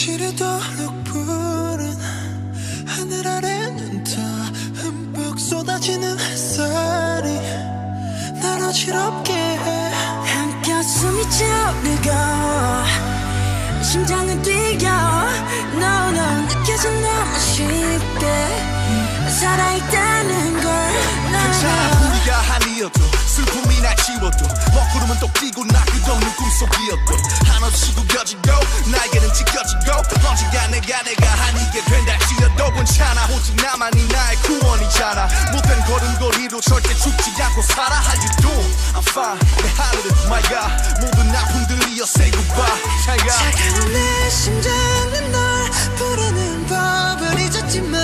지르도록 부른 하늘 아래는 더 흠뻑 쏟아지는 햇살이 날 어지럽게 해. 한가슴이 차오르고 심장은 뛰어. No no 느껴져 너무 쉽게 살아있다는 걸. 괜찮아 우리가 아니어도 슬픔이 날 지워도 먹구름은 또 끼고 나 끝없는 꿈속이었고 한없이 구겨지고 날개는 찢겨지고 언젠가 내가 아니게 된다 지어도 괜찮아. 오직 나만이 나의 구원이잖아. 못된 걸음걸이로 절대 죽지 않고 살아. How you doing? I'm fine. 내 하늘은 my God 모든 아픔들이여 say goodbye. 잘가. 차가운 내 심장은 널 부르는 법을 잊었지만